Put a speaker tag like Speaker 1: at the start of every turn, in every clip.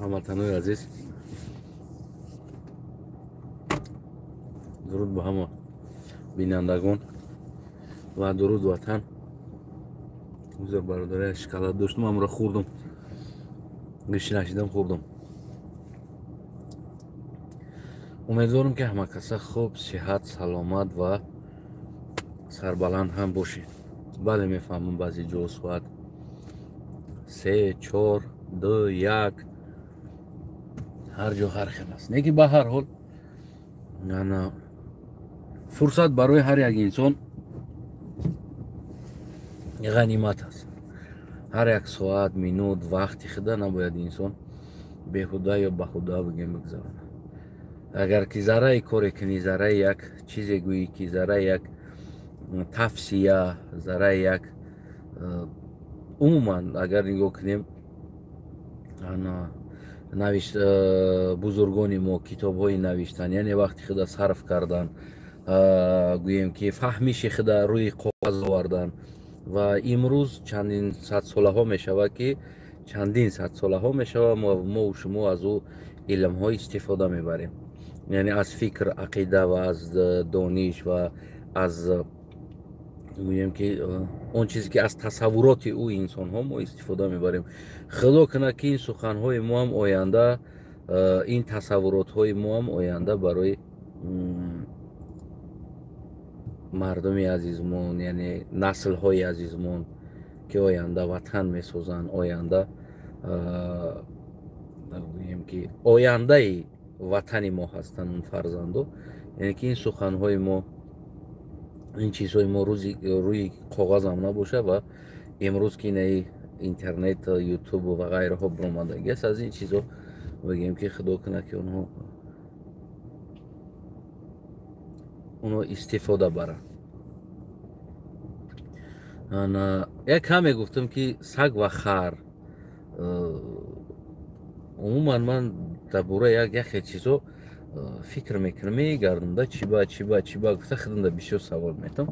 Speaker 1: ҳамватанои азиз, дуруд ба ҳама бинандагон ва дуруд ватан. ӯза бародари шоколад доштум, амро хӯрдум, гӯшт нашидам, хӯрдум. умедворам ки ҳама каса хуб, сиҳат, саломат ва сарбаланд ҳам бошед. бале, мефаҳмам баъзе ҷо соат 3, 4, 2, 1 ҳар ҷо ҳар хел аст. Неки ба ҳар ҳол фурсат барои ҳар як инсон ғанимат аст. ҳар як соат, минут, вақти худа набояд инсон беҳуда ё баҳуда бигем бигзаронад. агар ки зарраи коре кунӣ, зарраи як чизе гӯӣ, ки зарраи як тавсия, зарраи як умуман агар нигоҳ кунем бузургони мо китобҳои навиштан, яъне вақти худа сарф кардан, гӯем ки фаҳмиши худа рӯи коғаз овардан ва имрӯз чандин садсолаҳо мешавад, ки чандин садсолаҳо мешавад мо шумо аз ӯ илмҳо истифода мебарем. яъне аз фикр, ақида ва аз дониш ва аз гӯем ки он чизе ки аз тасаввуроти ӯ инсонҳо мо истифода мебарем. худо кунад ки ин суханҳои мо ҳам оянда, ин тасаввуротҳои мо ҳам оянда барои мардуми азизмон, яъне наслҳои азизмон ки оянда ватан месозанд, оянда гӯем ки ояндаи ватани мо ҳастанд он фарзандо. яъне ки ин суханҳои мо, ин чизҳои мо рӯи коғазам набошад ва имрӯз ки инаи интернет, ютуб ва ғайраҳо биромадаги аст, аз ин чизҳо бигем ки худо кунад ки онҳо истифода баранд. як каме гуфтам ки саг ва хар, умуман ман дар бораи яхе чизҳо фикр мекунам, мегардам чӣ ба гуфта худам бисёр савол метам.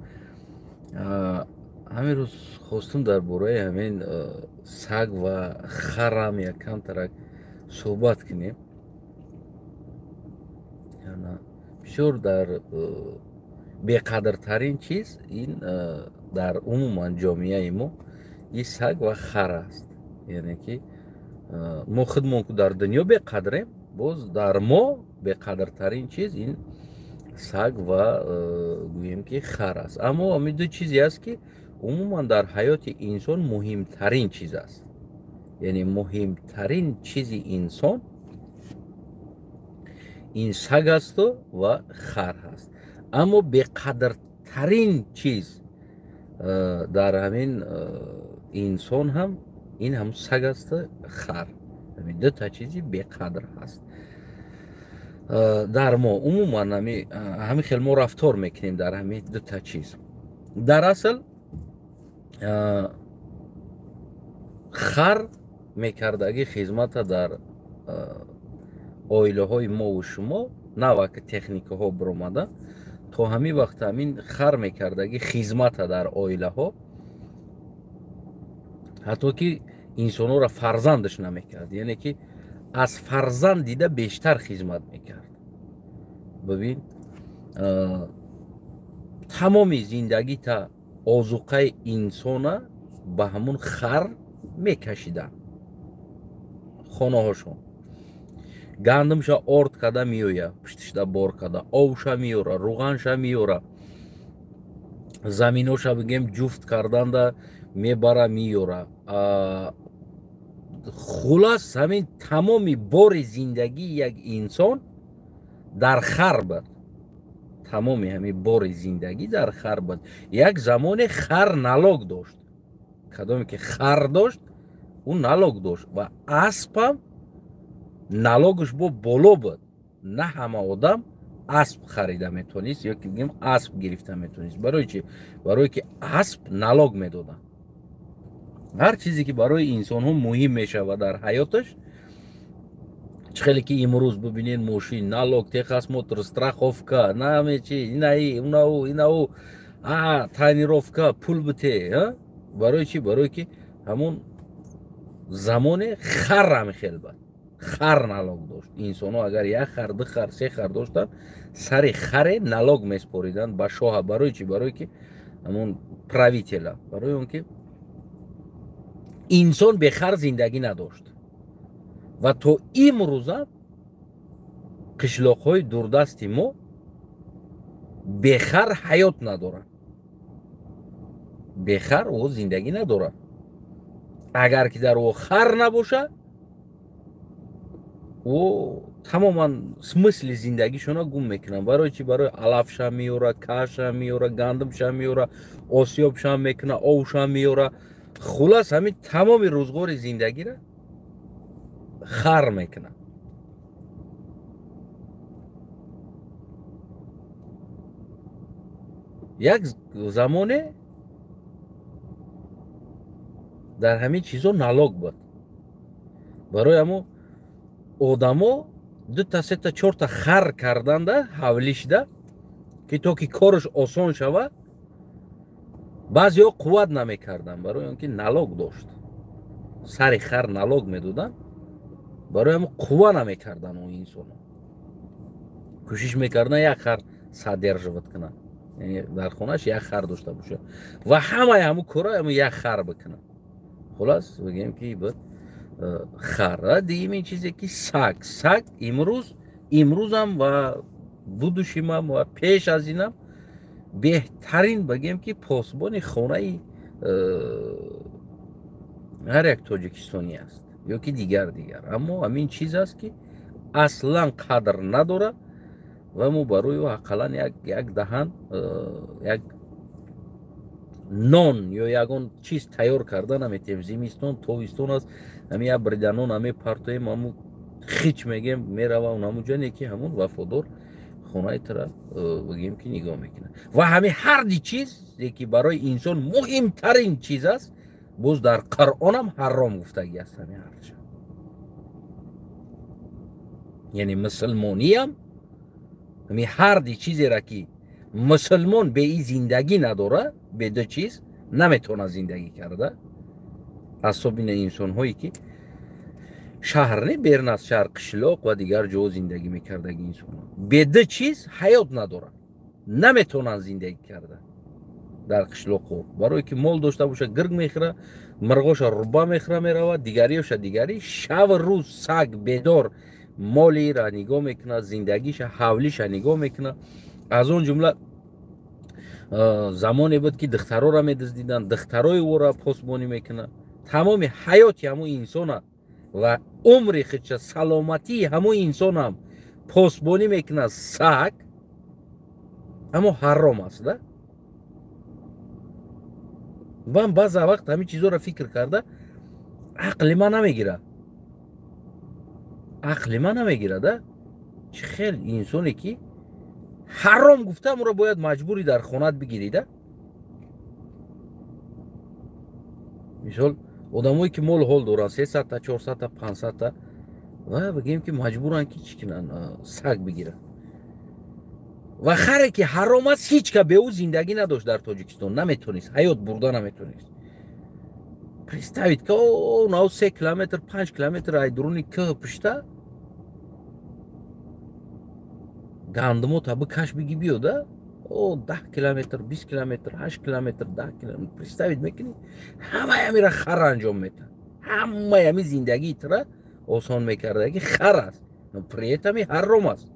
Speaker 1: ҳамин рӯз хостум дар бораи ҳамин саг ва харам якам тарак суҳбат кунем. бисёр дар беқадртарин чиз ин дар умуман ҷомеаи мо ин саг ва хар аст. яъне ки мо худмон ку дар дунё беқадрем, боз дар мо беқадртарин чиз ин саг ва гӯем ки хар аст. аммо ҳамин ду чизе аст ки умуман дар ҳаёти инсон муҳимтарин чиз аст. яъне муҳимтарин чизи инсон ин саг асту ва хар аст. аммо беқадртарин чиз дар ҳамин инсон ҳам ин ҳам саг асту, хар. ҳамин дута чизи беқадр ҳаст дар мо. умуман ҳамин хел мо рафтор мекунем дар ҳамин дута чиз. дар асл хар мекардаги хизмата дар оилаҳои мову шумо наваки техникаҳо биромада, то ҳамин вақт ҳамин хар мекардаги хизмата дар оилаҳо, ҳатто ки инсонҳоро фарзандаш намекард, яъне ки аз фарзанд дида бештар хизмат мекард. бибин, тамоми зиндагита озуқаи инсона ба ҳамун хар мекашиданд. хонаҳошон гандумша орд када меояд, пуштишда бор када, овша меора, руғанша меора, заминоша бигем ҷуфт карданда мебара меора. хулас ҳамин тамоми бори зиндагии як инсон дар хар буд. тамоми ҳамин бори зиндагӣ дар хар буд. як замоне хар налог дошт. кадоме ки хар дошт, ӯ налог дошт ва аспам налогаш бо боло буд. на ҳама одам асп харида метавонист ё ки бигем асп гирифта метавонист. барои чӣ? барое ки асп налог медоданд. ҳар чизе ки барои инсонҳо муҳим мешавад дар ҳаёташ, чӣ хеле ки имрӯз бибинед мошин, налог, техосмотр, страховка, намечи, инау, тренировка, пул бите. барои чӣ? барое ки ҳамон замоне хар ҳам хел буд. хар налог дошт. Инсонҳо агар як хар, ду хар, се хар доштанд, сари харе налог меспориданд ба шоҳа. Барои чӣ? Барое ки ҳамон правителя, барои он ки инсон бехар зиндагӣ надошт. Ва то имрӯзам қишлоқҳои дурдасти мо бехар ҳаёт надоранд. бехар о зиндагӣ надоранд. агар ки дар о хар набоша, о тамоман смисли зиндагишона гум мекунанд. Барои чӣ? Барои алафшам меёра, кашам меёра, гандумшам меёра, осёбшам мекуна, овшам меёра. хулас ҳамин тамоми рӯзгори зиндагиро хар мекунад. як замоне дар ҳамин чизо налог буд. барои ҳамо одамо дута, сета, чорта хар карданда ҳавлишда, ки то ки кораш осон шавад. баъзеҳо қувват намекарданд, барои он ки налог дошт. сари хар налог медоданд, барои ҳамо қувва намекарданд. он инсонҳо кӯшиш мекарданд як хар содерживат кунанд, яъне дар хонааш як хар дошта бошад ва ҳамаи ҳамун кора ҳамо як хар бикунанд. хулас бигем ки хар. Дуюмин чизе ки саг имрӯзам ва будушимам ва пеш аз инам беҳтарин бигем ки посбони хонаи ҳар як тоҷикистонӣ аст ё ки дигар. Аммо ҳамин чиз аст ки аслан қадр надорад ва мо барои ӯ ҳаққалан як даҳан як нон ё ягон чиз тайёр карда наметавонем. зимистон, тобистон аст, ҳамин як бриданон ҳаме партоем, ҳамун хич мегем мерава ҳамун ҷое ки ҳамун вафодор хонаи тара бигем ки нигоҳ мекунад. ва ҳамин ҳарди чизе ки барои инсон муҳимтарин чиз аст, боз дар Қуръонам ҳаром гуфтагӣ аст. ҳамин ҳарча яъне мусулмониям ҳамин ҳарди чизеро ки мусулмон бе ин зиндагӣ надорад, бе ду чиз наметавонад зиндагӣ карда. асобина инсонҳое ки шаҳр не берн аз шаҳр, қишлоқ ва дигар ҷоҳо зиндагӣ мекардаги инсонҳо бе ду чиз ҳаёт надоранд, наметавонанд зиндагӣ карда дар қишлоқҳо. барое ки мол дошта бошад, гирг мехӯрад, мирғоша рӯба мехӯра меравад, дигариёша дигарӣ. шаву рӯз саг бедор молиро нигоҳ мекунад, зиндагиша, ҳавлиша нигоҳ мекунад. аз он ҷумла замоне буд ки духтароро медуздиданд, духтарои оро посбонӣ мекунад. тамоми ҳаёти ҳамон инсона ва умри худша, саломатии ҳамон инсонам посбонӣ мекунад саг. аммо ҳаром аст. да ман баъза вақт ҳамин чизоро фикр карда ақли ман намегирад. чӣ хел инсоне ки ҳаром гуфта аморо бояд маҷбури дар хонат бигирӣ. мисол одамое ки мол ҳол доранд, 300, 400, 500 ва бигем ки маҷбуранд ки чӣ кунанд, саг бигиранд. ва харе ки ҳаром аст, ҳеҷ ка бе ӯ зиндагӣ надошт дар Тоҷикистон, наметавонист ҳаёт бурда наметавонист. представит ки нав 3 километр 5 километр айдуруни кӯҳ пушта гандумо таби каш биги биёда 10 километр 20 километр 8 километр 10 километр. представит мекунӣ ҳамаи ҳамира хар анҷом метавад. ҳамаи ҳами зиндагии тира осон мекардаги хар аст, при этом ҳаром аст.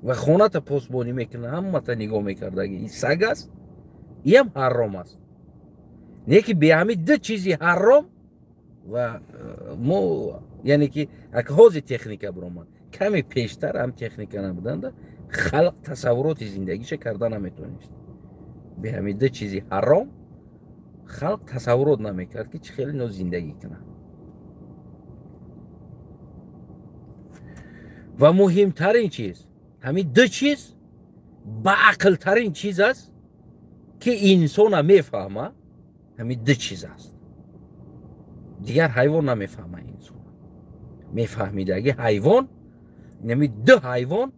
Speaker 1: ва хоната посбонӣ мекунад, ҳамата нигоҳ мекардаги ин саг аст, иам ҳаром аст. не ки бе ҳамин ду чизи ҳаром ва мо яъне ки ҳози техника биромад каме пештар ҳам техника набуданда халқ тасаввуроти зиндагиша карда наметавонист. бе ҳамин ду чизи ҳаром халқ тасаввурот намекард ки чӣ хел ино зиндагӣ кунад. ва муҳимтарин чиз, ҳамин ду чиз баақлтарин чиз аст ки инсона мефаҳмад. ҳамин ду чиз аст. дигар ҳайвон намефаҳмад. инсон мефаҳмидаги ҳайвон, ҳамин ду ҳайвон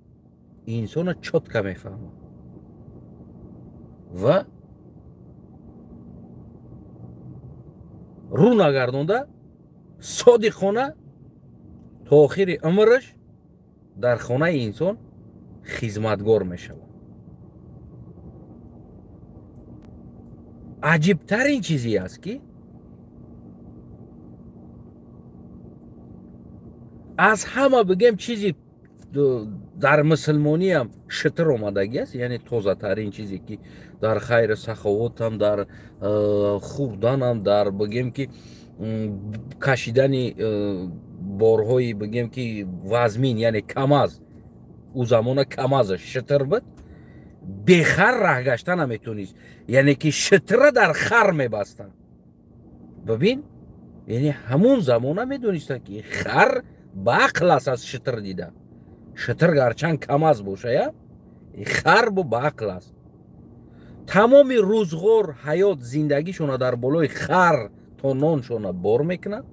Speaker 1: инсона чотка мефаҳмад. ва рӯ нагардонда содиқона то охири умраш дар хонаи инсон хизматгор мешавад. аҷибтарин чизе аст ки аз ҳама бигем чизи дар мусулмониам шитр омадагӣ аст, яъне тозатарин чизе ки дар хайру саховотам, дар хӯрданам, дар бигем ки кашидани борҳои бигем ки вазмин, яъне камаз, ӯ замона камазаш шитр буд, бехар раҳ гашта наметонист, яъне ки шитра дар хар мебастанд. бибин, яъне ҳамун замона медонистанд ки хар ба ақл аст аз шитр дида. шитр гарчанд камаз бошая, хар бо ба ақл аст. тамоми рӯзғор ҳаёт зиндагишона дар болои хар то ноншона бор мекунад.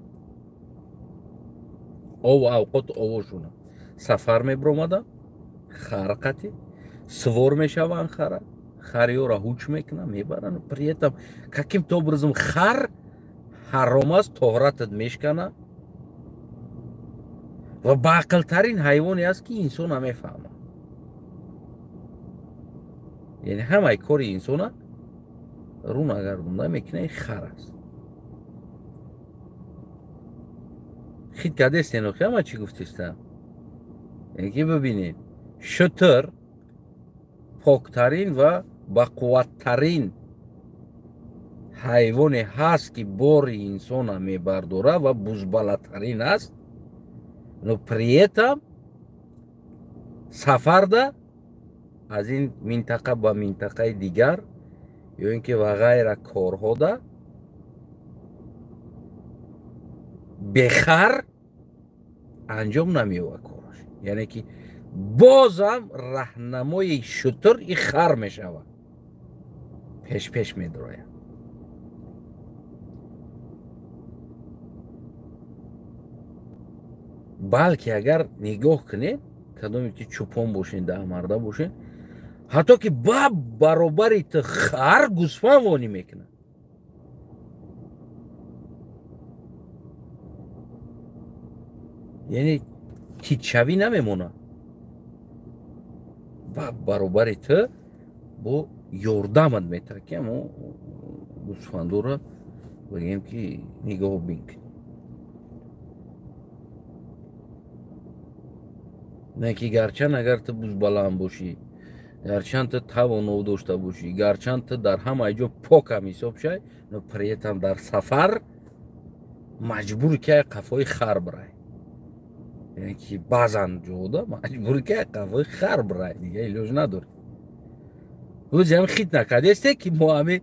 Speaker 1: ову авқот овошона сафар мебиромаданд, хар қатӣ свор мешаванд, хариёра ҳуч мекунанд, мебаранд. При этом каким-то образом хар ҳаром аст, тоҳратат мешканад ва баақлтарин ҳайвоне аст ки инсон намефаҳмад. яъне ҳамаи кори инсона рӯ нагардонда мекунад хар аст. хит кардестен охи ҳама чӣ гуфтистам? яъне ки бибинед, шитр поктарин ва бақувваттарин ҳайвоне ҳаст ки бори инсона мебардорад ва бузбалатарин аст, но при этом сафарда аз ин минтақа ба минтақаи дигар ё ин ки ва ғайра корҳода бехар анҷом намеёбад кораш. яъне ки бозам раҳнамои шутр и хар мешавад, пеш медрояд. балки агар нигоҳ кунед, кадоме ки чӯпон бошен, даҳмарда бошен, ҳатто ки ба баробари ту хар гӯсфанд вонӣ мекунад. яъне титшавӣ намемонад. ба баробари ту бо ёрдамат метакям, гӯсфандора бигем ки нигоҳ бин кунед. не ки гарчанд агар ту бузбаланд бошӣ, гарчанд ту тавоно дошта бошӣ, гарчанд ту дар ҳамаи ҷо покам ҳисоб шавӣ, но при этом дар сафар маҷбури ки қафои хар бирай. яъне ки баъзан ҷода маҷбури ки қафои хар бирай, дига илоҷ надорад. рӯзи ҳам хит накардесте ки мо ҳаме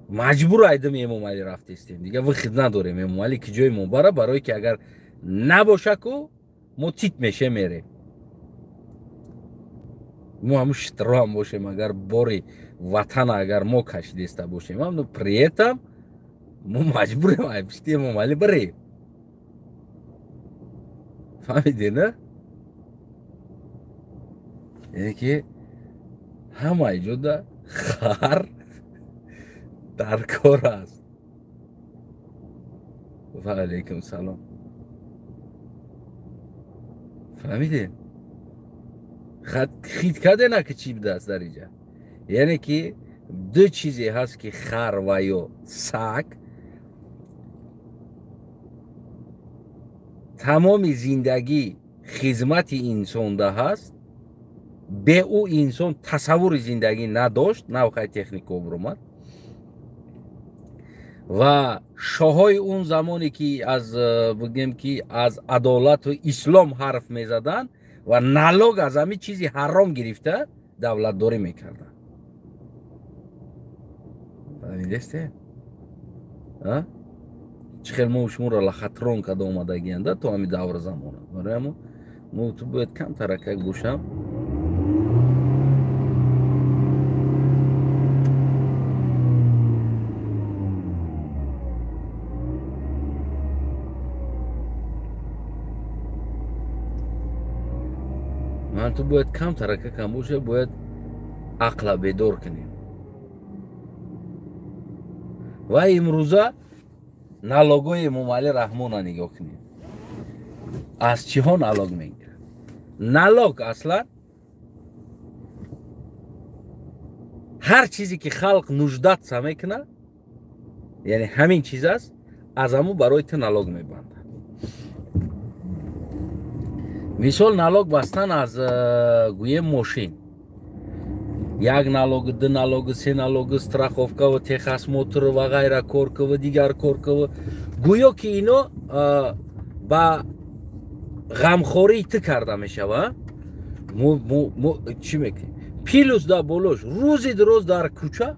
Speaker 1: маҷбур айда мемом али рафтестем, дига вихит надорем мемом али ки ҷои мо бара, барое ки агар набоша ку мо тит мешем мерем. мо ҳамун шитро ҳам бошем, агар бори ватана агар мо кашидеста бошем ҳам, но при этом мо маҷбурем ай пишти мом али бирем. фаҳмиде, на? яъне ки ҳамаи ҷода хар дар кор аст. ва алайкум салом. фаҳмидем? хит кардена ки чӣ будааст дар инҷа? яъне ки ду чизе ҳаст ки хар ва ё саг тамоми зиндагӣ хизмати инсонда ҳаст. бе ӯ инсон тасаввури зиндагӣ надошт, навқай техника обуромад. ва шоҳои он замоне ки аз бигем ки аз адолату ислом ҳарф мезаданд ва налог аз ҳамин чизи ҳаром гирифта давлатдорӣ мекарданд. фаҳмидесте? чӣ хел мо шуморо лахатрон карда омадагианда то ҳамин давр замона. барои мо ту бояд кам таракак бошам. ман ту бояд кам таракакам боша, бояд ақла бедор кунем. ва имрӯза налогои Эмомалӣ Раҳмона нигоҳ кунем. از چیها نالوگ میگیرن؟ نالوگ اصلا هر چیزی که خلق نجدت سا میکنه، یعنی همین چیز است، از همون برای تو نالوگ میبنده. مثال نالوگ بستن از گویم ماشین، یک نالوگ، دو نالوگ، سه نالوگ، استراخوفکا و تخص موتور و غیره کورکو و دیگر کورکو، گویا که اینو با غمخوری تو کرده میشه و چی میکنی؟ پیلوس دا بولوش روزی دروز در کوچه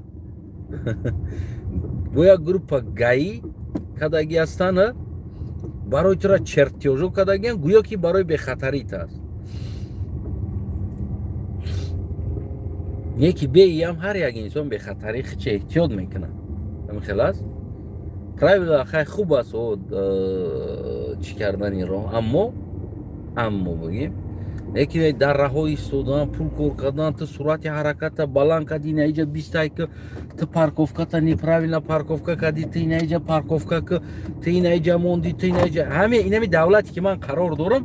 Speaker 1: боя группа гаи кадаги ҳастанд, барои тура чертёжо кадагиан, гӯё ки барои бехатарит аст. не ки беиам ҳар як инсон бехатарӣ хичи эҳтиёт мекунад. хел аст. правила хай хуб аст чӣ кардани роҳ, аммо бигем лекин дарраҳои истодан, пул кор кардан, ту суръати ҳараката баланд кади, инаиҷа бистай ки ту парковката неправилна парковка кади, ту инаиҷа парковка ки ту инаиҷа монди, ту инаиҷа ҳами давлате ки ман қарор дорам.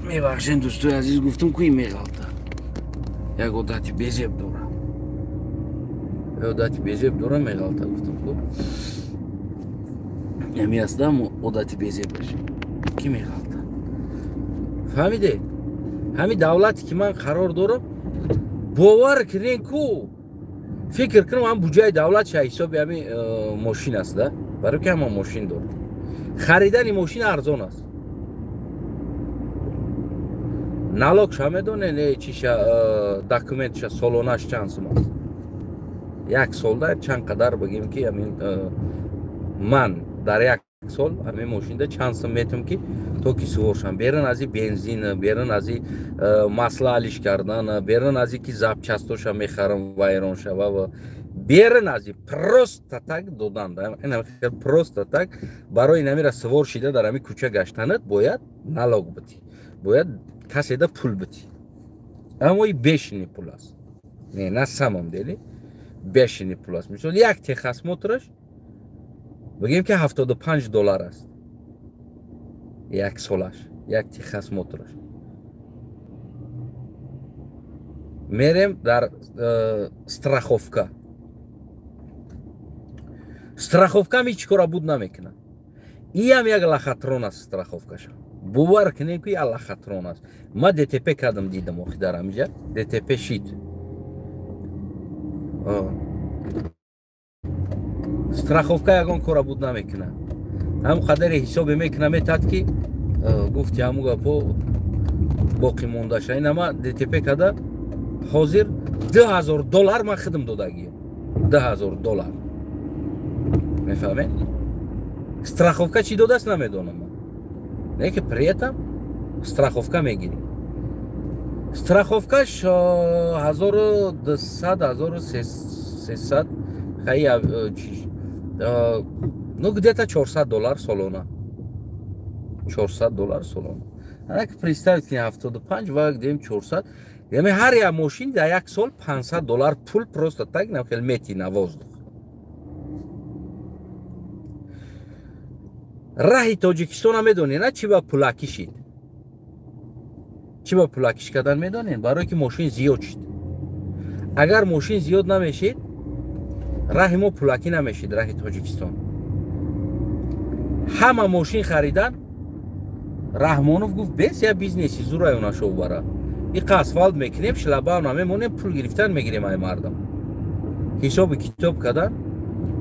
Speaker 1: мебахшед дӯстои азиз, гуфтам ки ин меғалта. як одати безеб дора, меғалта гуфтам ки ҳами ҳастам одати безеб баша. ки меғалта? фаҳмиде? ҳами давлате ки ман қарор дорам, бовар кунен ку фикр кунам ҳам буҷаи давлат ша ҳисоби ҳами мошин аст да, барои ки ҳама мошин дорад. харидани мошин арзон аст. налогша медонед чиша документша солонаш чанд сум аст? як солда чанд қадар бигем ки ҳамин ман дар як сол ҳамин мошинда чанд сум метавонам ки то ки суворшам, берун аз и бензин, берун аз и масла ҳалиш кардан, берун аз и ки запчастоша мехарам вайрон шава ва берун аз и просто так додан, просто так барои инамира сувор шида дар ҳамин кӯча гаштанат бояд налог бидӣ, бояд каседа пул бидӣ. аммо и бешини пул аст. на самом деле бешини пул аст. мисол як техас мотораш бигем ки $75 аст. як солаш, як техас мотораш. мерем дар страховка. страховками чӣ кора буд намекунад. иам як лахатрон аст страховкаша. бовар кунем ки як лахатрон аст. ма ДТП кардам, дидам охи дар ҳамиҷа ДТП шид. страховка ягон кора буд намекунад. ҳам қадаре ҳисобе мекунам метад ки гуфти ҳамун гапо боқӣ мондаша. инама ДТП када ҳозир $2000 ман хидм додагиям. $2000. мефаҳмед? страховка чӣ додааст намедонам. не ки при этом страховка мегирӣ. страховкаш 1200-1300 хай ну где-то $400 солона. $400 солона. Ана ки представить ки 75 ва гдем 400. яъне ҳар як мошин дар як сол $500 пул просто так нахел мети на воздух. раҳи тоҷикистона медонед на чӣ ба пулакӣ шид? чӣ ба пулакиш кардан медонед? барое ки мошин зиёд шид. агар мошин зиёд намешид, раҳи мо пулакӣ намешид, раҳи тоҷикистон. ҳама мошин харидан. раҳмонов гуфт бес я бизнеси зураю нашо бара. и асфалт мекунем, шлабаам намемонем, пул гирифтан мегирем ай мардам. ҳисоби китоб кардан,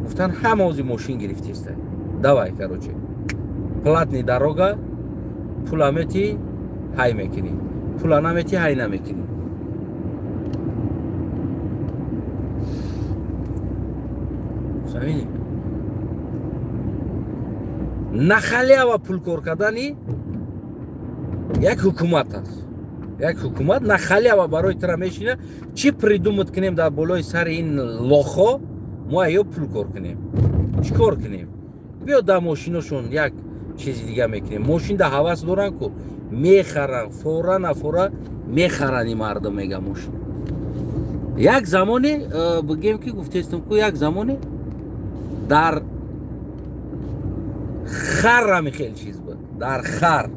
Speaker 1: гуфтан ҳама ози мошин гирифтиста. давай короче. платни дарога, пула мети, ҳай мекунӣ. пула намети, ҳай намекунӣ. фаҳмидӣ? нахалия ва пулкор кардани як ҳукумат аст. як ҳукумат нахалия ва барои тира мешина чӣ придумат кунем дар болои сари ин лохо мо аё пулкор кунем. чӣ кор кунем? биё дар мошиношон як чизи дига мекунем. мошин да ҳавас доран ку мехаран, фора нафора мехарани мардум мега мошин. як замоне бигем ки гуфтестам ку як замоне дар хар ҳами хел чиз буд. дар хар,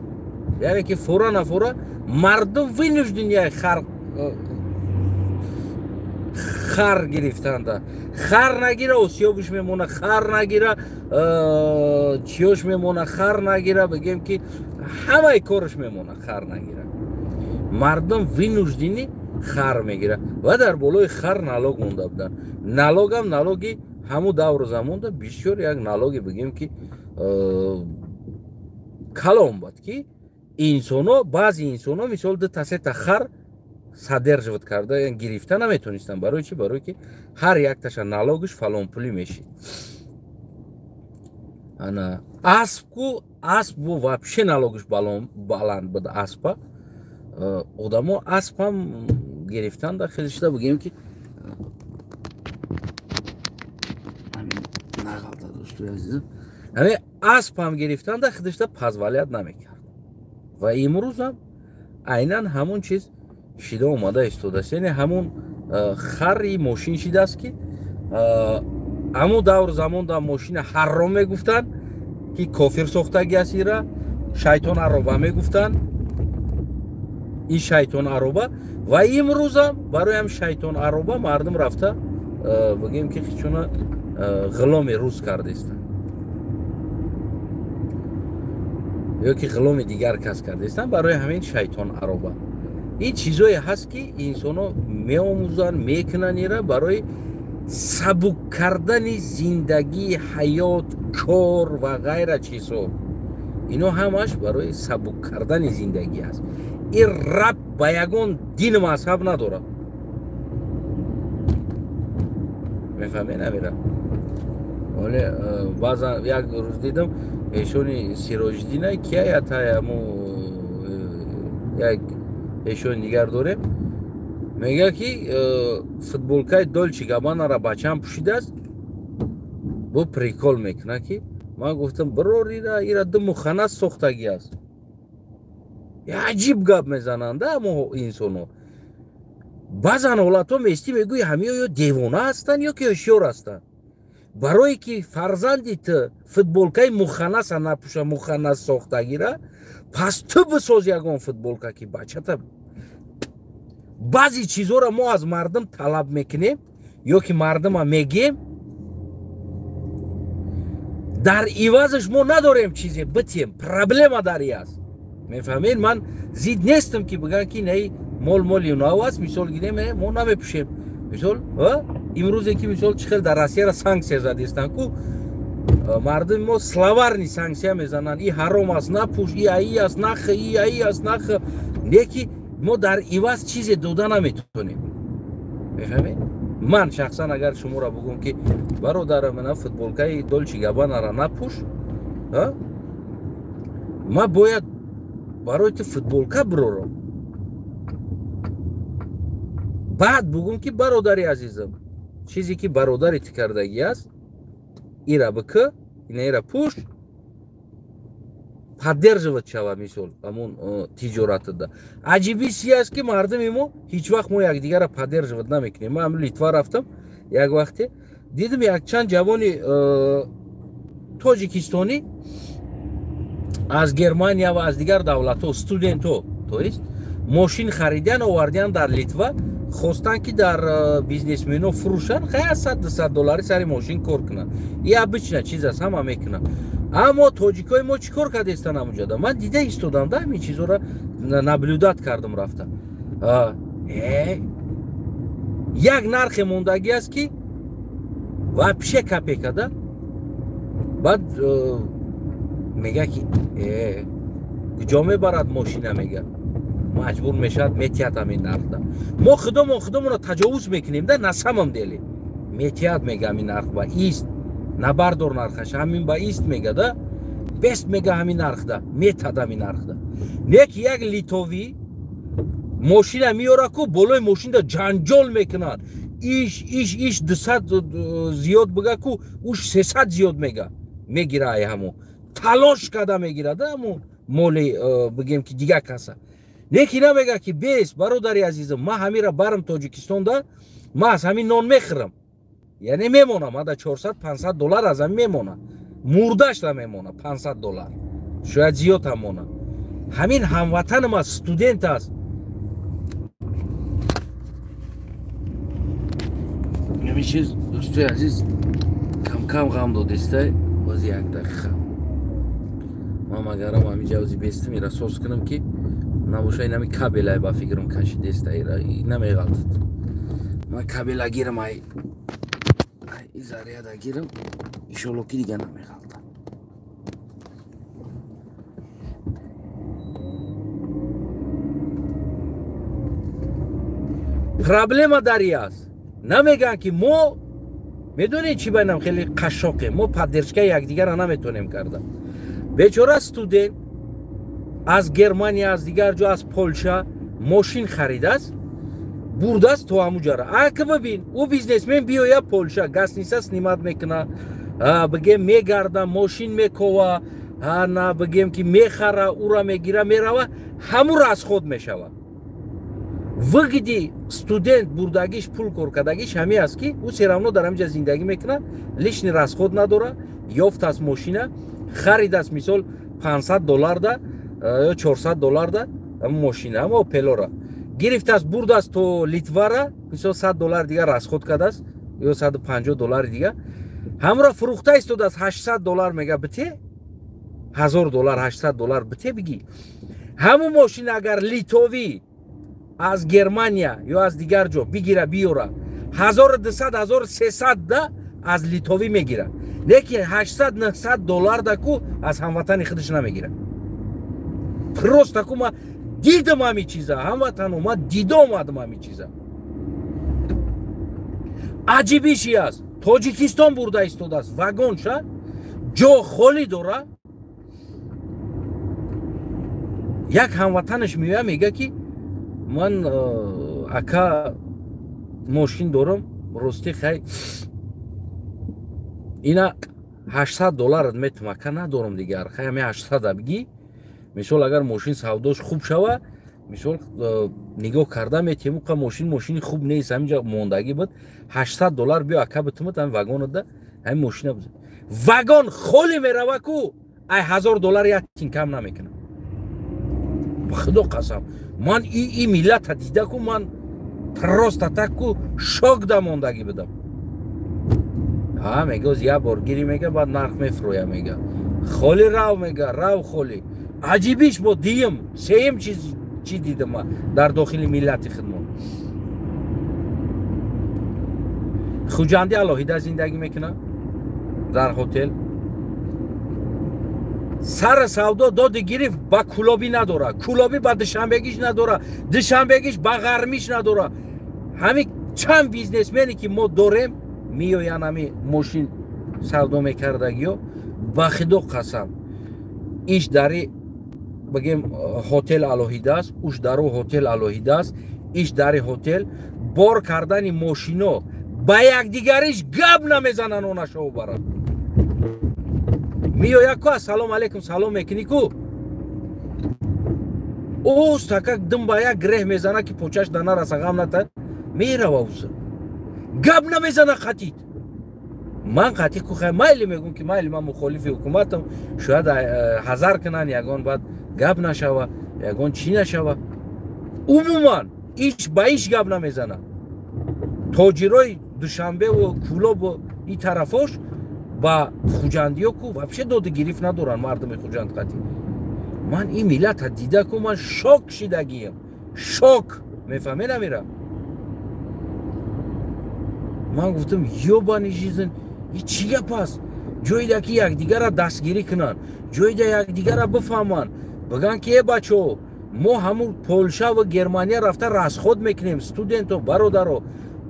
Speaker 1: яъне ки фора нафора мардум винуждини хар гирифтанда. Хар нагира осиёбиш мемона, хар нагира чиёш мемона, хар нагира, бигем ки ҳамаи кораш мемона, хар нагира. Мардум винуждини хар мегира ва дар болои хар налог монда буданд. Налогам налоги ҳамун давру замонда бисёр як налоги бигем ки калон буд ки инсоно, баъзи инсоно мисол дутасета хар содерживать карда гирифта наметонистанд. Барои чи? Барои ки ҳар якташа налогиш фалон пули мешид. Ана аспку, асп бу вообще налогиш баланд буд. Аспа одамо аспам гирифтанда хелишда бигем ки нагалта дӯстои азизам, ҳамин аспам гирифтанда хелишда позволят намекард. Ва имрӯзам айнан ҳамун чиз шида омада истодааст. Яъне ҳамун хари мошин шидааст ки ҳамун давр замонда мошина ҳарром мегуфтанд ки кофир сохтагӣ аст. ира шайтон ароба мегуфтанд, ин шайтон ароба. Ва имрӯзам барои ҳам шайтон ароба мардум рафта бигем ки чуна ғуломи рӯз кардаистанд ё ки ғуломи дигар кас кардаистанд барои ҳамин шайтон ароба. ин чизое ҳаст ки инсоно меомӯзанд, мекунанд ира барои сабук кардани зиндагии ҳаёт, кор ва ғайра чизҳо. ино ҳамаш барои сабук кардани зиндагӣ аст. ин раб ба ягон дин мазҳаб надорад. мефаҳмед амира? оле баъзан як рӯз дидам эшони Сироҷдина кия таяму як эшони дигар дорем, мега ки футболкаи Dolce Gabbanaро бачам пӯшидааст. бо прикол мекуна ки ман гуфтам бирор ира думу хана сохтагӣ аст. аҷиб гап мезананд амо инсоно. баъзан ҳолатҳо мести мегӯи ҳамиё ё девона ҳастанд ё ки ҳушёр ҳастанд. барое ки фарзанди ту футболкаи муханнаса напӯша, муханнас сохтагира, пас ту бисоз ягон футболка ки бачата. баъзи чизҳоро мо аз мардум талаб мекунем ё ки мардума мегем, дар ивазаш мо надорем чизе битем. Проблема дар и аст. мефаҳмед? ман зид нестам ки бигӯям ки наи моли нав аст. мисол гирем мо намепӯшем. мисол имрӯзе ки мисол чӣ хел дар Россияро санксия задистанд ку мардуми мо словарни санксия мезананд. и ҳаром аст напӯш, и аи аст нахӯ, и аи аст нахӯ. леки мо дар иваз чизе дода наметонем. мефаҳмед? ман шахсан агар шуморо бигӯм ки бародарам мана футболкаи Dolce Gabbanaро напӯш, ман бояд барои ту футболка бирорам. баъд бигӯм ки бародари азизам, чизе ки бародари ту кардагӣ аст, ира бикӯ, ира пӯш, поддерживать шава. мисол ҳамун тиҷоратда аҷибиси аст ки мардуми мо ҳеҷ вақт мо якдигарро поддерживать намекунем. ман Литва рафтам як вақте, дидам якчанд ҷавони тоҷикистонӣ аз Германия ва аз дигар давлатҳо студентҳо то есть мошин харидиан овардиан дар Литва, хостанд ки дар бизнесменҳо фурӯшанд, хая $100-200 сари мошин кор кунанд. и обычна чиз аст, ҳама мекунанд. аммо тоҷикои мо чӣ кор кардаистанд ҳамунҷода? ман дида истодам да ҳамин чизҳоро наблюдат кардам рафта. як нархе мондагӣ аст ки вообще копейка да. баъд мега ки куҷо мебарад мошина, мега маҷбур мешавад метиҳад ҳамин нархда. мо худомонро таҷовуз мекунем да, на самом деле метиҳад мега ҳамин нарх ба ист, набардор нархаш ҳамин ба ист мега да, бест мега ҳамин нархда, метиҳад ҳамин нархда. не ки як литовӣ мошина меёра ку болои мошинда ҷанҷол мекунад. иш 200 зиёд бига ку уш 300 зиёд мегира. ай ҳамо талош карда мегирад ҳамо моли бигем ки дига каса. леки намега ки бес бародари азизам, ман ҳамира барам Тоҷикистон да, ман аз ҳамин нон мехӯрам. яъне мемонам ада $400-500 аз ҳамин мемона. мурдашла мемона $500. шояд зиёд ҳам монад. ҳамин ҳамватани ма студент аст. ҳамин чиз дӯстои азиз кам ғам додестай бози як дақиқа ман магарам ҳамин ҷавзи бестам ира соз кунам ки набоша инами кабелай ба фикрам кашидеста ира намеғалтад. ман кабела гирам ай заряда гирам иншоалло ки дига намеғалтад. проблема дар и аст. намегӯянд ки мо медонед чӣ байнам хеле қашшоқем, мо поддержкаи якдигара наметавонем карда. бечора студент аз Германия, аз дигар ҷо, аз Полша мошин харидааст, бурдааст то ҳамуҷара. ака бибин ӯ бизнесмен биёя Полша гасниса снимат мекуна, бигем мегарда, мошин мекова, на бигем ки мехара, ура мегира, мерава, ҳаму расход мешава. вигиди студент бурдагиш пул коркадагиш ҳами аст ки ӯ серамно дар ҳамҷа зиндагӣ мекуна, лишни расход надора, ёфтааст мошина, харидааст мисол $500 да ё $400 да мошина ама Opelora гирифтааст, бурдааст то Литвара, мисол $100 дига расход кардааст ё $150 дига, ҳамра фурӯхта истодааст $800 мега бите, $1000 $800 бите бигӣ. ҳаму мошина агар литовӣ аз Германия ё аз дигар ҷо бигира биёра, $1200-1300 да аз литовӣ мегира, лекин $800-900 да ку аз ҳамватани худаш намегира. просто ку ма дидам ҳамин чиза, ҳамватану ма дида омадам ҳамин чиза. аҷибиш и аст, Тоҷикистон бурда истодааст, вагонша ҷо холӣ дора. як ҳамватанаш меоя мега ки ман ака мошин дорам, рости хай ина $800 метум ака надорам дигар, хай ҳами 800 бигӣ. мисол агар мошин савдош хуб шава, мисол нигоҳ карда метем уқа мошини хуб нест, ҳаминҷа мондагӣ буд, $800 биё ака битумад ҳами вагонада, ҳами мошина буза. вагон холӣ мерава ку ай $1000 якин кам намекунам. ба худо қасам ман и миллата дида ку ман просто так ку шок да мондагӣ будам. мегоз як бор гирӣ мега баъд нарх мефурӯя мега холӣ рав мега рав холӣ. аҷибиш бо диюм сеюм чӣ дидам дар дохили миллати хидмат. хуҷанди алоҳида зиндагӣ мекунад дар ҳотел. сар савдо доди гирифт, ба кулобӣ надора, кулобӣ ба душанбегиш надора, душанбегиш ба ғармиш надора. ҳамин чанд бизнесмене ки мо дорем меоянд ҳами мошин савдо мекардагиё, ба худо қасам иш дари бигем ҳотел алоҳида аст, уш дару ҳотел алоҳида аст, иш дари ҳотел бор кардани мошино ба якдигариш гап намезананд, онашо баранд. меоя ку ассалому алайкум салом мекунӣ ку оз такак дум ба як греҳ мезана ки почаш да нараса ғам ната мерава уз гап намезана қатит. ман қатӣ ку хай майли мегӯм ки майли ман мухолифи ҳукуматам, шояд ҳазар кунанд ягон баъд гап нашава, ягон чӣ нашава. умуман иш ба иш гап намезана. тоҷирои душанбеву кӯлобу и тарафош ба хуҷандиё ку вообще доди гирифт надоранд мардуми хуҷанд. қатӣ ман ин миллата дида ку ман шок шидагиям, шок мефаҳме намира. ман гуфтам ёбани жизн и чӣ гап аст? ҷойда ки якдигара дастгирӣ кунанд, ҷойда якдигара бифаҳманд, бигӯянд ки бачаҳо мо ҳамун Полша ва Германия рафта расход мекунем, студенто бародаро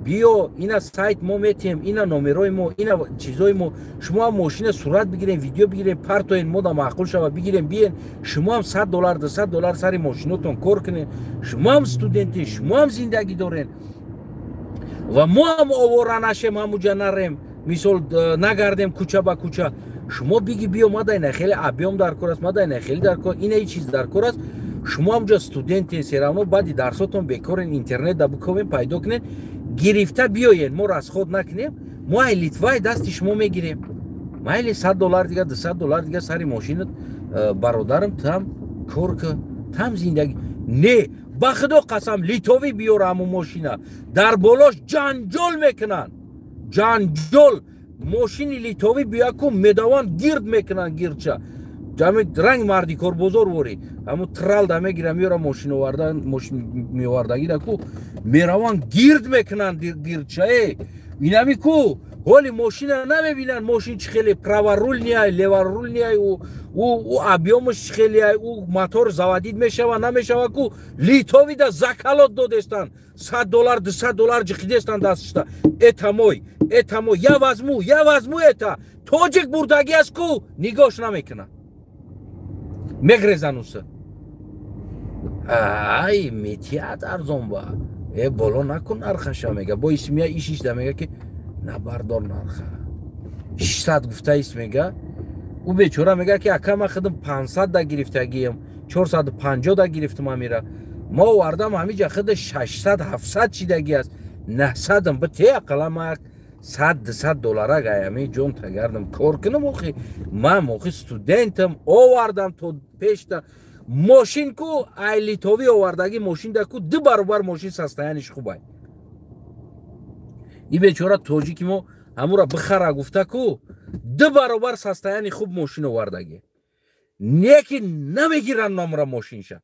Speaker 1: биё ина сайт мо метем, ина номерои мо, ина чизои мо, шумо ҳам мошина сурат бигирем, видео бигирем, партоен мода маъқул шава бигирем, биен шумо ҳам $100 $200 сари мошинотон кор кунем, шумо ҳам студентен, шумо ҳам зиндагӣ дорен ва мо ҳам овора нашем, ҳамуҷа нарем, мисол нагардем кӯча ба кӯча. шумо биги биё мадайна хеле объем дар кор аст, мадайна хеле дар кор, ина чиз дар кор аст, шумо ҳамуҷа студентен, серавно баъди дарсотон бекорен, интернет да биковен пайдо кунен, гирифта биёен, мо расход накунем, мо ай Литваи дасти шумо мегирем, майли $100 дига $200 дига сари мошинат برادرم تام کار که تام زندگی نه با خدا قسم لیتوی بیار همون ماشینه در بالاش جنجال میکنن جنجال ماشین لیتوی بیا کو میدوان گرد میکنن گیرچه جامع رنگ مردی کار بزرگ وری همون ترال دمه گیرم میاره ماشین آوردن ماشین میوردگی دا کو میروان گرد میکنن گیرچه اینمی کو حالی ماشین نمیبینن ماشین چه خیلی پراورول نیای لیورول نیای او ابیومش خیلی او موتور زوادید میشه و نمیشه و کو لیتوی دا زکالات دادستان $100 $200 جخیدستان دستشتا اتموی یا وزمو اتا توجک بردگی است کو نگاش نمیکنه میگریزن اوسه ای میتیاد ارزون با بالا نکن ارخشا میگه با اسمیه ایشیش ده میگه که نبردار نرخه 600 گفته ایست میگه او بیچوره میگه که اکم خودم 500 دا گرفتگیم 450 دا گرفتم امیره ما وردم همیجا خود 600 700 چیدگی است 900 به تی اقلا $100 گایمی جون تگردم کار کنم موخی من موخی ستودنتم آوردم تو پیشتا ماشین کو ای لیتوی آوردگی ماشین دا کو 2 برابر ماشین سستایانش خوبه ای بیچاره توجی که ما همو را بخره گفته کو 2 برابر سستایانی خوب ماشین آوردگی نیکی نمیگیرن نامرا ماشین شد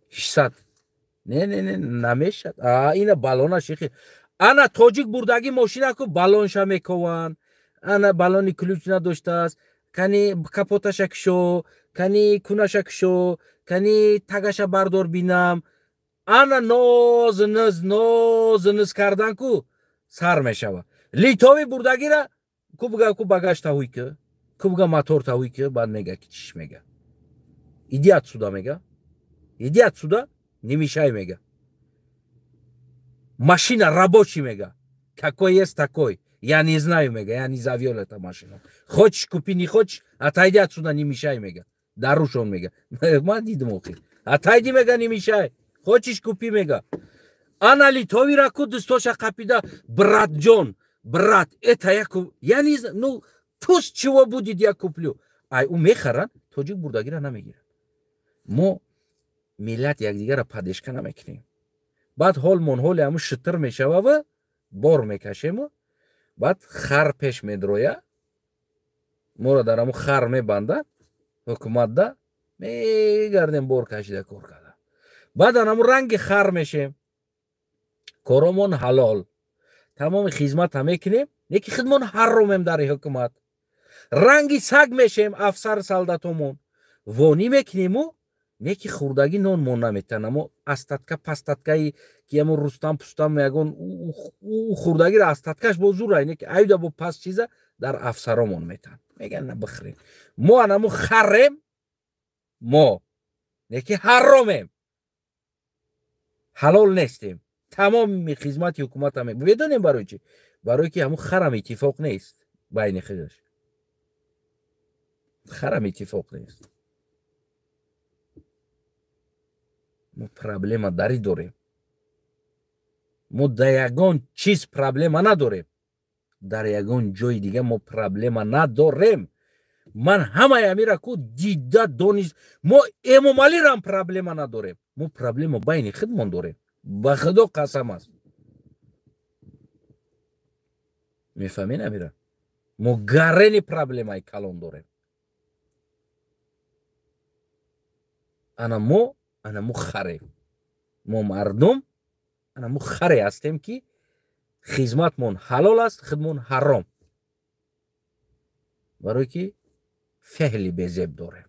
Speaker 1: 600 نه نمیشد اینه بالونه شیخی انا توجیک بردگی ماشین کو بالونشا میکوان انا بالونی کلوچ نداشته است کنی کپوتش کشو کنی کنش کشو کنی تگش بردار بینم انا ناز کردن کو سر میشوه لیتوی بردگی را کو بگه کو بگاش تاوی که کو بگه موتور تاوی که بعد میگه که چیش میگه ایدیات سودا میگه ایدیات سودا نمیشای میگه машина рабочий мега какой есть такой я не знаю мега я не завел эту машину хочешь купи не хочешь отойди отсюда не мешай мега даруш он мега man дидим охи отойди мега не мешай хочешь купи мега она литови раку дстоша капида брат джон брат это я я не знаю ну пусть чего будет я куплю ай у мехаран тоҷик бурдагира намегирад мо миллат якдигара падешка намекунем بعد حالمون حال همون شتر میشوه و بار میکشیم و بعد خر پیش میدرویه ما را در همون خر میبنده حکومت ده میگردیم بار کشیده کار کرده بعد همون رنگ خر میشیم کارمون حلال تمام خدمت هم میکنیم یکی خدمون حرامیم در حکومت رنگی سگ میشیم افسر سلطتمون وانی میکنیم و неки хурдаги нон мон наметанам астатка пастаткаи ки ямо рустам пустам ягон у хурдагиро астаткаш бо зурай неки айда бо паст чиза дар афсаромон метан меган на бихрем мо анаму харем мо неки ҳаромем ҳалол нестем тамоми хизмати ҳукуматам медонем барои чи барое ки ҳаму харам иттифоқ нест байни худаш харам иттифоқ нест мо проблема дари дорем мо дар ягон чиз проблема надорем дар ягон ҷои дига мо проблема надорем ман ҳамаи амира ку дида дониш мо эмомалирам проблема надорем мо проблема байни худмон дорем ба худо қасам аст мефаҳмед амира мо гарени проблемаи калон дорем ана мо харе мо мардум ана мо харе ҳастем ки хизматмон ҳалол аст худмон ҳаром барое ки феҳли безеб дорем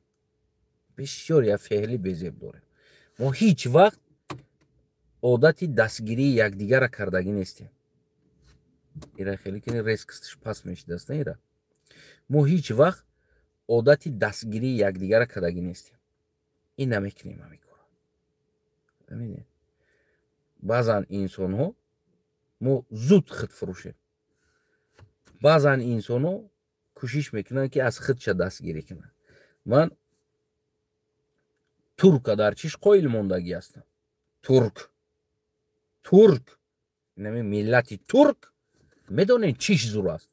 Speaker 1: бисёр я феҳли безеб дорем мо ҳеҷ вақт одати дастгирии якдигара кардагӣ нестем ира хеле кини резкистиш паст мешидаст ира мо ҳеҷ вақт одати дастгирии якдигара кардагӣ нестем ин намекунем баъзан инсонҳо мо зуд худфурӯшем баъзан инсонҳо кӯшиш мекунанд ки аз худша дастгирӣ кунанд ман турка дар чиш қоил мондагӣ ҳастам турк инами миллати турк медонем чиш зур аст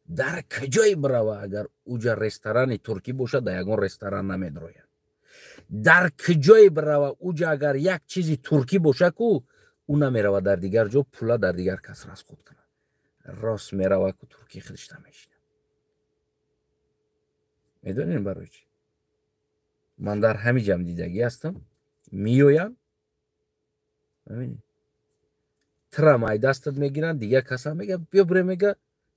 Speaker 1: дар куҷое бирава агар уҷа ресторани туркӣ бошад дар ягон ресторан намедрояд. дар куҷое бирава уҷа агар як чизи туркӣ боша ку ӯ намерава дар дигар ҷо пула дар дигар кас расход кунад. рост мерава ку туркӣ худишта мешинад. медонед барои чӣ? ман дар ҳами ҷам дидагӣ ҳастам. меоям тира май дастат мегиранд, дигар каса мега биё бире мега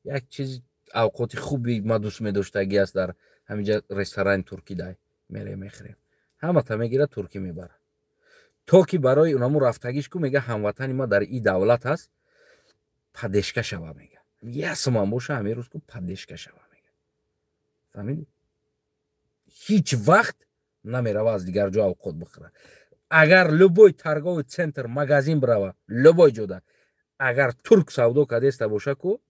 Speaker 1: як чизи авқоти хуби ма дӯст медоштагӣ аст дар ҳамиҷа ресторани туркӣ дай мере мехӯрем. ҳамата мегирад туркӣ мебарад. то ки барои унаму рафтагиш ку мега ҳамватани ма дар и давлат ҳаст, падешка шава мега. ясман боша ҳамин рӯз ку падешка шава мега. фаҳмидӣ? ҳеҷ вақт намерава аз дигар ҷо авқот бихӯрад. агар любой торговый центр магазин бирава, любой ҷода агар турк савдо кардеста боша ку,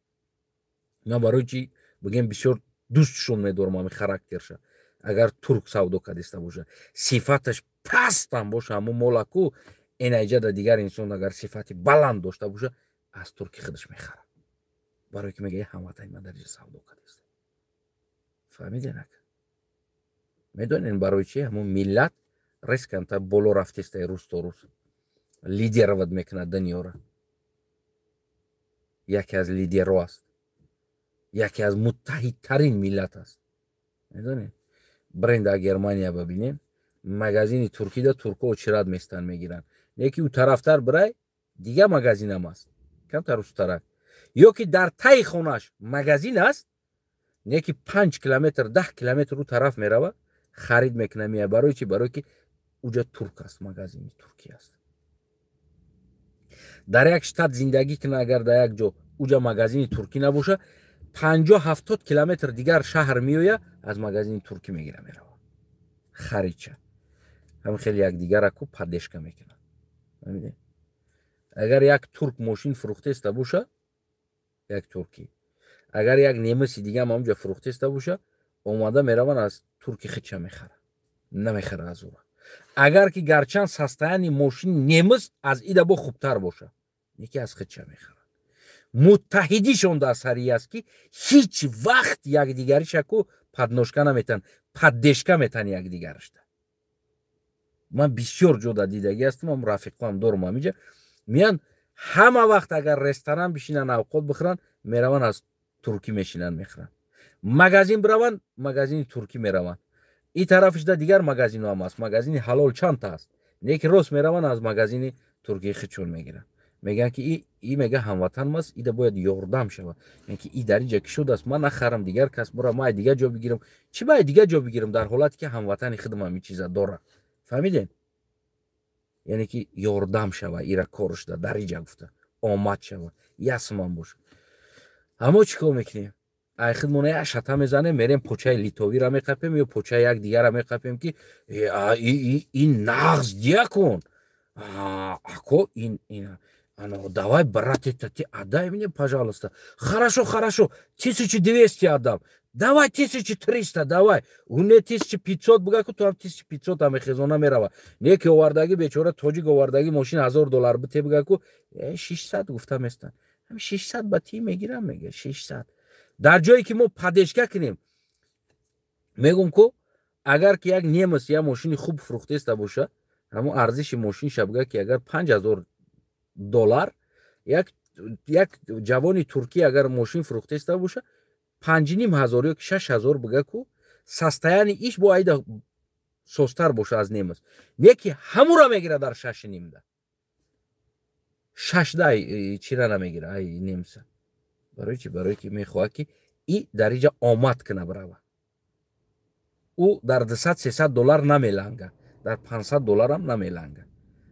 Speaker 1: ман барои чӣ бигем бисёр дӯстшон медорам ҳамин характерша. агар турк савдо кардеста боша, сифаташ пастам боша, ҳамун мола ку энаҷада дигар инсон агар сифати баланд дошта боша, аз туркӣ худаш мехарад. барое ки мега ҳамватани ма дар ҷо савдо кардеста. фаҳмиден ака? медонен барои чӣ ҳамун миллат ресканта боло рафтеста рӯз то рӯз лидероват мекунад дунёро. яке аз лидерҳо аст. яке аз муттаҳидтарин миллат аст. медонед? брен дар Германия бибинем, магазини туркида туркҳо очирад местан мегиранд. неки ӯ тарафтар бирай, дига магазинам аст. камтар устарак. ё ки дар таи хонааш магазин аст, неки 5 километр 10 километр ӯ тараф мерава, харид мекунад меяд. барои чӣ? барое ки уҷа турк аст, магазини туркӣ аст. дар як штат зиндагӣ кунад, агар дар як ҷо уҷа магазини туркӣ набоша, 50-70 километр дигар шаҳр меоя, аз магазини туркӣ мегира мерава. харидча. ҳамин хеле якдигара ку падешка мекунад. агар як турк мошин фурӯхтеста боша, як туркӣ. агар як немиси дигам ҳамунҷа фурӯхтеста боша, омада мераванд аз турки худша мехарад. намехара аз ӯ. агар ки гарчанд састаяни мошини немис аз ида бо хубтар боша, неки аз худша мехарад. муттаҳидишон дар сари аст ки ҳеҷ вақт якдигариша ку падношка наметан, паддешка метан якдигаришда. ман бисёр ҷода дидагӣ ҳастам, ам рафиқам дорам ҳамиҷа. меян ҳама вақт агар ресторан бишинан авқот бихӯранд, мераванд аз туркӣ мешинанд мехӯранд. магазин бираванд, магазини туркӣ мераванд. и тарафишда дигар магазино ҳам аст. магазини ҳалол чандта аст. неки рост мераванд аз магазини туркии худшон мегиранд. мегӯянд ки и мега ҳамватан аст, ида бояд ёрдам шавад. ки и дар инҷа ки шудааст, ман нахарам, дигар кас бора, ман дигар ҷо бигирам. чӣ баъд дигар ҷо бигирам дар ҳолате ки ҳамватани худам ҳамин чиза дорад? фаҳмиден? яъне ки ёрдам шава, ира коршда дариҷа гуфта омад шава, ясман боша. аммо чӣ кор мекунем? ай худмона як шата мезанем, мерем почаи литовира меқапем ё почаи як дигара меқапем ки ин нағз дия кун. ако ин давай брат, это ты отдай мне, пожалуйста. Хорошо, 1200 отдам. Давай 1300, давай. У не 1500 буга ку, то ам 1500 ам хезона мерава. Неки овардаги бечора тоҷик овардаги мошин $1000 бите буга ку 600 гуфта местан. 600 ба ти мегирам, мега 600. дар ҷое ки мо падешка кунем, мегум ку агар ки як немис я мошини хуб фурӯхтеста боша, ҳамон арзиши мошинша буга ки агар $5000, як ҷавони туркӣ агар мошин фурӯхтеста боша, 5500 ё ки 6000 буга ку састаяни иш бо айда состар боша аз немис. неки ҳамура мегира дар 6.5. 6 чира намегира ай немиса. барои чӣ? барое ки мехоҳад ки и дар инҷа омад куна бирава. ӯ дар $200-300 намеланга, дар $500 ам намеланга.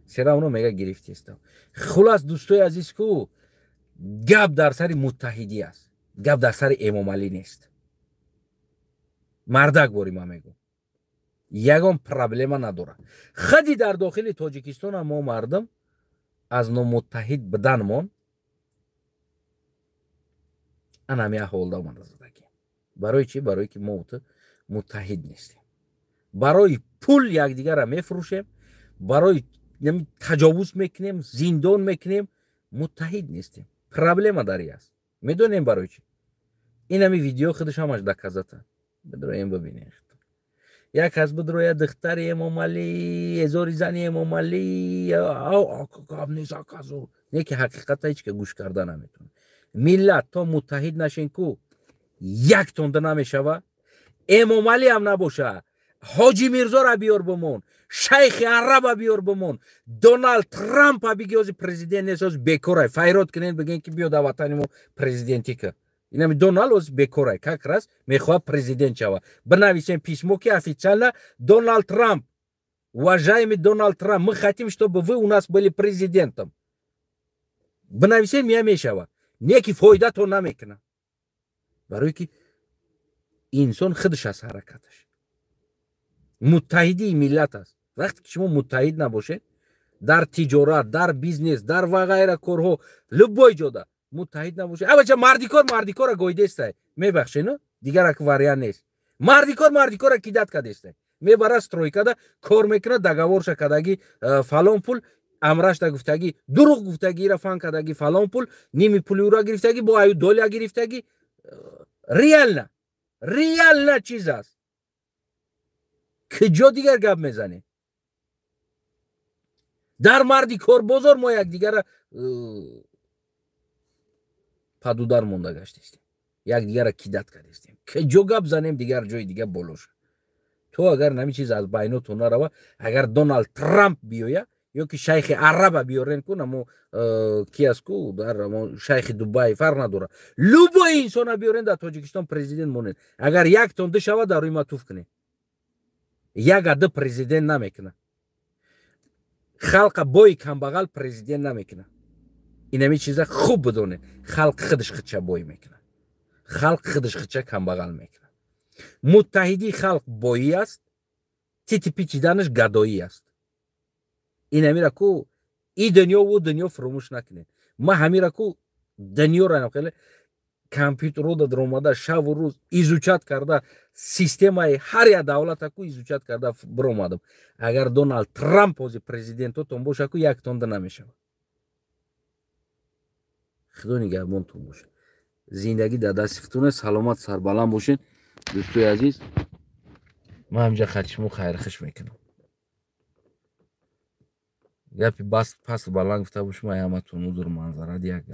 Speaker 1: серамро мега гирифтестам. хулас дӯстои азиз ку гап дар сари муттаҳидӣ аст, гап дар сари Эмомалӣ нест. мардак бори ман мегӯм, ягон проблема надорад. худи дар дохили Тоҷикистон ҳам мо мардум аз номуттаҳид буданмон анами аҳволда омада задагӣ. барои чӣ? барое ки мо муттаҳид нестем. барои пул якдигара мефурӯшем, барои таҷовуз мекунем, зиндон мекунем, муттаҳид нестем. проблема дар и аст. медонем барои чӣ? اینمی ویدیو خودش همش دکازته بدرویم ببینید. یک از بدروی دختر امام علی ازوری زنی امام علی او کام نیست آکازو نه که حقیقت هیچ که گوش کردن نمیتونه. ملت تا متحد نشین کو یک تونده نمیشوه. امام علی هم نباشه حاجی میرزا را بیار بمون، شیخ عرب را بیار بمون، دونالد ترامپ را بگی از پرزیدنت نیست بیکاره فیرات کنین بگین که بیاد وطنی مو پرزیدنتی که اینم دونالد از بیکاره که راست میخواد پرزیدنت شوه. بنویسین پیسمو که официально دونالد ترامپ уважаемый دونالد ترامپ мы хотим чтобы вы у нас были президентом. بنویسین میشه نه که فایده تو نمیکنه برای که انسان خودش از حرکتش متحدی ملت است. وقتی که شما متحد نباشه در تجارت در بیزنس در وغیره کارها لبای جاده متحد نباشه اوچه مردیکار گویده است میبخشین دیگر اک وریان نیست. مردیکار کیدت کده است میبره استرویکا ده کار میکنه دگاورش کدگی فلان پول امرش دا گفتگی دروغ گفتگی را فان کدگی فلان پول نیمی پولی را گرفتگی با ایو دلار گرفتگی ریال نه چیز است که جا دیگر گپ میزنه. در مردی کار بازار ما یک دیگر پدودار مونده گشتیم یک دیگر کیدت کردیم که جو گپ زنیم دیگر جای دیگر بولوش. تو اگر نمی چیز از بیناتون نروا اگر دونالد ترامپ بیاید یا که شیخ عرب بیارن کنه مو کی است کو در شیخ دبی فرق نداره لوبو انسان بیارن در تاجیکستان پرزیدنت مونن اگر یک تونده شود در روی ما توف کنه یک عده پرزیدنت نمیکنه خلق بای کمبغل پرزیدنت نمیکنه. اینمی چیزا خوب بدونه خلق خودش خدشه بای میکنه خلق خودش خدشه کمبغل میکنه. متحدی خلق بایی است تیتی پیچیدنش گدایی است. اینمی را کو ای دنیا و دنیا فراموش نکنید. ما همین را کو دنیا را نخیلی کامپیوتر رو در اومده شب و روز ایزوچت کرده سیستم های هر یک دولت کو ایزوچت کرده بر اومدم. اگر دونالد ترامپ از پرزیدنتتون باشه کو یک تونده نمیشه. خدا نگهبانتون باشه. زندگی در دستتونه. سلامت سربلند باشین دوستای عزیز. ما همجا خدشمو خیر خش میکنم. گپی بس پس بلند گفته باشم همتون حضور منظرت یک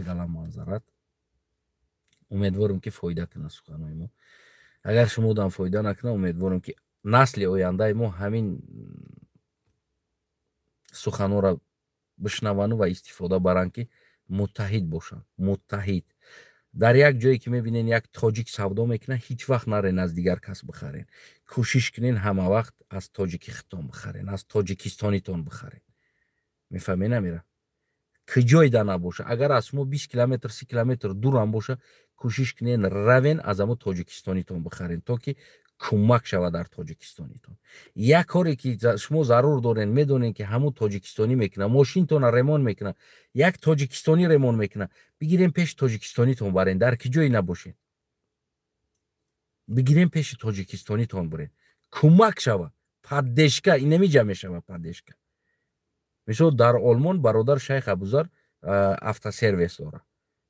Speaker 1: گلا منظرت. امیدوارم که فایده کنه سخنهای ما. اگر شما دام فایده نکنه امیدوارم که نسل آینده ما همین سخنها را بشنون و استفاده برن که متحد باشن. متحد در یک جایی که میبینین یک تاجیک سودا میکنه هیچ وقت نرین از دیگر کس بخرین. کوشش کنین همه وقت از تاجیکی خطان بخرین از تاجیکستانی تان بخرین. میفهمین نمیره که جای دا نباشه اگر از ما 20 کیلومتر 30 کیلومتر دور هم باشه کوشش کنین روین از امو تاجیکستانی تان بخرین تا که کمک شود در تاجیکستانی تان. یک کاری که شما ضرور دارین میدونین که همون تاجیکستانی میکنه ماشین تون ریمون میکنه یک تاجیکستانی ریمون میکنه بگیرین پیش تاجیکستانی تون برین در کی جایی نباشین بگیرین پیش تاجیکستانی تون برین کمک شود پادشکا این نمیجا میشوه پادشکا. مثلا در آلمان برادر شیخ ابوذر افتا سرویس داره.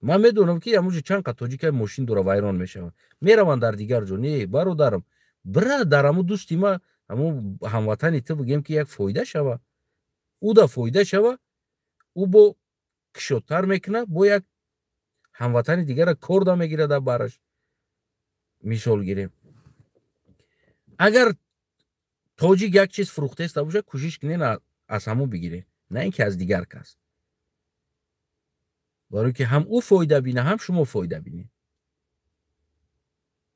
Speaker 1: من میدونم که همونجا چند قطع تاجیک ماشین داره ویران میشه میروان در دیگر جا نه برادرم برادر همون دوستی ما همون هموطنی تو بگیم که یک فایده شوه او دا فایده شوه او با کشوتر میکنه با یک هموطنی دیگر کار دا میگیره در برش. مثال گیریم اگر تاجیک یک چیز فروخته است باشه کوشش کنین از همون بگیره نه اینکه از دیگر کس برای که هم او فایده بینه هم شما فایده بینید.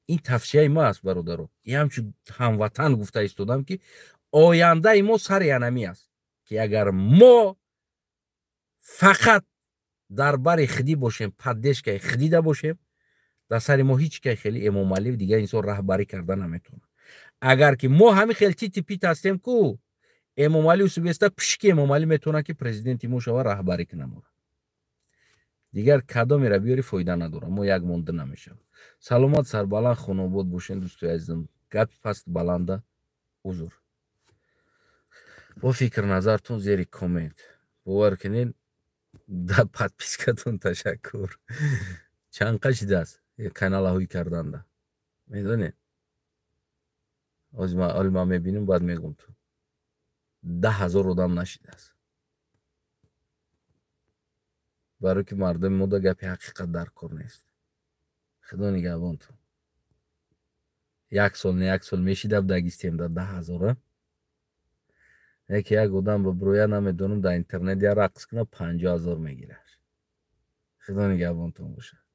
Speaker 1: این توصیه ما است برادرو. این همچون هموطن گفته ایستادم که آینده ما سر ینمی است که اگر ما فقط در بر خدی باشیم پدش که خدی ده باشیم در سر ما هیچ که خیلی امام علی دیگه انسان رهبری کردن نمیتونه. اگر که ما همین خیلی تیتی پیت هستیم کو امام علی اصولی است پشکی امام علی میتونه که پرزیدنتی ما شوه رهبری کنه ما دیگر کدا میره بیاری فایده نداره ما یک مونده نمیشه. سلامت سربلند خانواد باشین دوستای عزیزم. گپ پست بلنده حضور با فکر نظرتون زیر کامنت باور کنین در پادپیسکتون تشکر چند قشد است каналаҳои карданда медонед. ҳозир ман мебинам, баъд мегӯм ту 10,000 одам нашидааст. барое ки мардами мода гапи ҳақиқат дар кор нест. худо нигаҳбонтон. як сол мешидам дагистем дар 10,000. як одам ба броя намедонам дар интернет я рақс кунад 50,000 мегирад. худо нигаҳбонтон бошад.